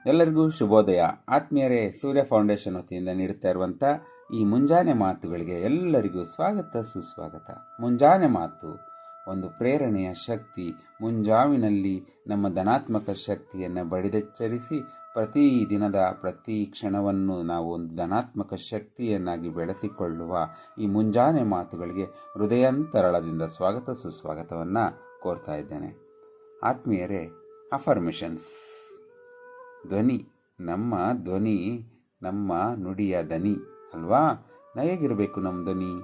ಎಲ್ಲರಿಗೂ ಶುಭೋದಯ. ಆತ್ಮೀಯರೇ, ಸೂರ್ಯ ಫೌಂಡೇಶನ್ ವತಿಯಿಂದ ನೀಡುತ್ತಾ ಇರುವಂಥ ಈ ಮುಂಜಾನೆ ಮಾತುಗಳಿಗೆ ಎಲ್ಲರಿಗೂ ಸ್ವಾಗತ ಸುಸ್ವಾಗತ. ಮುಂಜಾನೆ ಮಾತು ಒಂದು ಪ್ರೇರಣೆಯ ಶಕ್ತಿ. ಮುಂಜಾವಿನಲ್ಲಿ ನಮ್ಮ ಧನಾತ್ಮಕ ಶಕ್ತಿಯನ್ನು ಬಡಿದೆಚ್ಚರಿಸಿ ಪ್ರತಿ ದಿನದ ಪ್ರತಿ ಕ್ಷಣವನ್ನು ನಾವು ಒಂದು ಧನಾತ್ಮಕ ಶಕ್ತಿಯನ್ನಾಗಿ ಬೆಳೆಸಿಕೊಳ್ಳುವ ಈ ಮುಂಜಾನೆ ಮಾತುಗಳಿಗೆ ಹೃದಯಾಂತರಾಳದಿಂದ ಸ್ವಾಗತ ಸುಸ್ವಾಗತವನ್ನು ಕೋರ್ತಾ ಇದ್ದೇನೆ. ಆತ್ಮೀಯರೇ, ಅಫರ್ಮೇಷನ್ಸ್. ಧ್ವನಿ, ನಮ್ಮ ನುಡಿಯ ದನಿ ಅಲ್ವಾ? ಹೇಗಿರಬೇಕು ನಮ್ಮ ಧ್ವನಿ?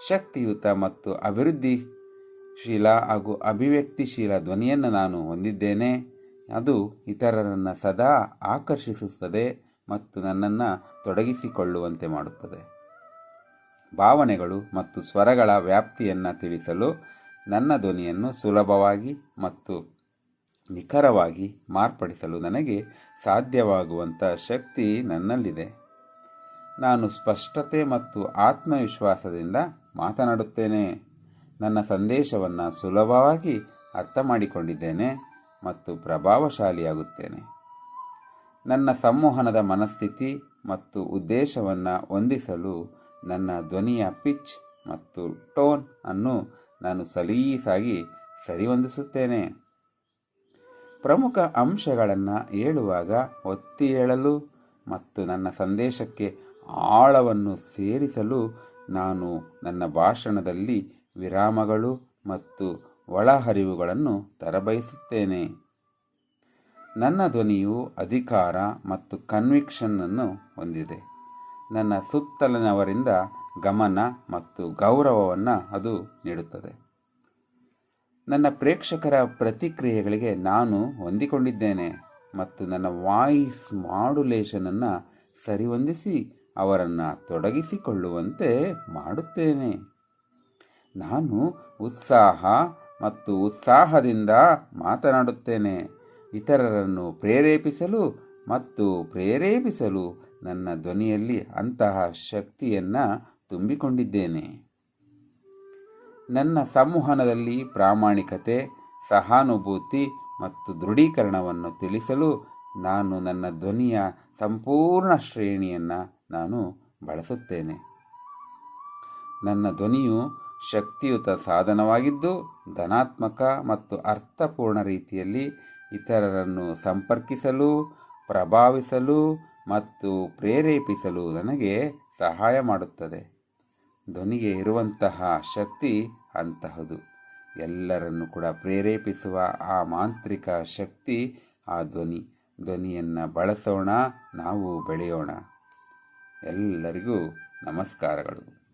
ಶಕ್ತಿಯುತ ಮತ್ತು ಅಭಿವೃದ್ಧಿಶೀಲ ಹಾಗೂ ಅಭಿವ್ಯಕ್ತಿಶೀಲ ಧ್ವನಿಯನ್ನು ನಾನು ಹೊಂದಿದ್ದೇನೆ. ಅದು ಇತರರನ್ನು ಸದಾ ಆಕರ್ಷಿಸುತ್ತದೆ ಮತ್ತು ನನ್ನನ್ನು ತೊಡಗಿಸಿಕೊಳ್ಳುವಂತೆ ಮಾಡುತ್ತದೆ. ಭಾವನೆಗಳು ಮತ್ತು ಸ್ವರಗಳ ವ್ಯಾಪ್ತಿಯನ್ನು ತಿಳಿಸಲು ನನ್ನ ಧ್ವನಿಯನ್ನು ಸುಲಭವಾಗಿ ಮತ್ತು ನಿಖರವಾಗಿ ಮಾರ್ಪಡಿಸಲು ನನಗೆ ಸಾಧ್ಯವಾಗುವಂಥ ಶಕ್ತಿ ನನ್ನಲ್ಲಿದೆ. ನಾನು ಸ್ಪಷ್ಟತೆ ಮತ್ತು ಆತ್ಮವಿಶ್ವಾಸದಿಂದ ಮಾತನಾಡುತ್ತೇನೆ. ನನ್ನ ಸಂದೇಶವನ್ನು ಸುಲಭವಾಗಿ ಅರ್ಥ ಮಾಡಿಕೊಂಡಿದ್ದೇನೆ ಮತ್ತು ಪ್ರಭಾವಶಾಲಿಯಾಗುತ್ತೇನೆ. ನನ್ನ ಸಂವಹನದ ಮನಸ್ಥಿತಿ ಮತ್ತು ಉದ್ದೇಶವನ್ನು ಹೊಂದಿಸಲು ನನ್ನ ಧ್ವನಿಯ ಪಿಚ್ ಮತ್ತು ಟೋನ್ ಅನ್ನು ನಾನು ಸಲೀಸಾಗಿ ಸರಿಹೊಂದಿಸುತ್ತೇನೆ. ಪ್ರಮುಖ ಅಂಶಗಳನ್ನು ಹೇಳುವಾಗ ಒತ್ತಿ ಹೇಳಲು ಮತ್ತು ನನ್ನ ಸಂದೇಶಕ್ಕೆ ಆಳವನ್ನು ಸೇರಿಸಲು ನಾನು ನನ್ನ ಭಾಷಣದಲ್ಲಿ ವಿರಾಮಗಳು ಮತ್ತು ಒಳಹರಿವುಗಳನ್ನು ತರಬಯಸುತ್ತೇನೆ. ನನ್ನ ಧ್ವನಿಯು ಅಧಿಕಾರ ಮತ್ತು ಕನ್ವಿಕ್ಷನ್ನನ್ನು ಹೊಂದಿದೆ. ನನ್ನ ಸುತ್ತಲಿನವರಿಂದ ಗಮನ ಮತ್ತು ಗೌರವವನ್ನು ಅದು ನೀಡುತ್ತದೆ. ನನ್ನ ಪ್ರೇಕ್ಷಕರ ಪ್ರತಿಕ್ರಿಯೆಗಳಿಗೆ ನಾನು ಹೊಂದಿಕೊಂಡಿದ್ದೇನೆ ಮತ್ತು ನನ್ನ ವಾಯ್ಸ್ ಮಾಡ್ಯುಲೇಷನನ್ನು ಸರಿಹೊಂದಿಸಿ ಅವರನ್ನು ತೊಡಗಿಸಿಕೊಳ್ಳುವಂತೆ ಮಾಡುತ್ತೇನೆ. ನಾನು ಉತ್ಸಾಹ ಮತ್ತು ಉತ್ಸಾಹದಿಂದ ಮಾತನಾಡುತ್ತೇನೆ. ಇತರರನ್ನು ಪ್ರೇರೇಪಿಸಲು ನನ್ನ ಧ್ವನಿಯಲ್ಲಿ ಅಂತಹ ಶಕ್ತಿಯನ್ನು ತುಂಬಿಕೊಂಡಿದ್ದೇನೆ. ನನ್ನ ಸಂವಹನದಲ್ಲಿ ಪ್ರಾಮಾಣಿಕತೆ, ಸಹಾನುಭೂತಿ ಮತ್ತು ದೃಢೀಕರಣವನ್ನು ತಿಳಿಸಲು ನಾನು ನನ್ನ ಧ್ವನಿಯ ಸಂಪೂರ್ಣ ಶ್ರೇಣಿಯನ್ನು ನಾನು ಬಳಸುತ್ತೇನೆ. ನನ್ನ ಧ್ವನಿಯು ಶಕ್ತಿಯುತ ಸಾಧನವಾಗಿದ್ದು, ಧನಾತ್ಮಕ ಮತ್ತು ಅರ್ಥಪೂರ್ಣ ರೀತಿಯಲ್ಲಿ ಇತರರನ್ನು ಸಂಪರ್ಕಿಸಲು, ಪ್ರಭಾವಿಸಲು ಮತ್ತು ಪ್ರೇರೇಪಿಸಲು ನನಗೆ ಸಹಾಯ ಮಾಡುತ್ತದೆ. ಧ್ವನಿಗೆ ಇರುವಂತಹ ಶಕ್ತಿ ಅಂತಹದು. ಎಲ್ಲರನ್ನು ಕೂಡ ಪ್ರೇರೇಪಿಸುವ ಆ ಮಾಂತ್ರಿಕ ಶಕ್ತಿ ಆ ಧ್ವನಿಯನ್ನು ಬಳಸೋಣ, ನಾವು ಬೆಳೆಯೋಣ. ಎಲ್ಲರಿಗೂ ನಮಸ್ಕಾರಗಳು.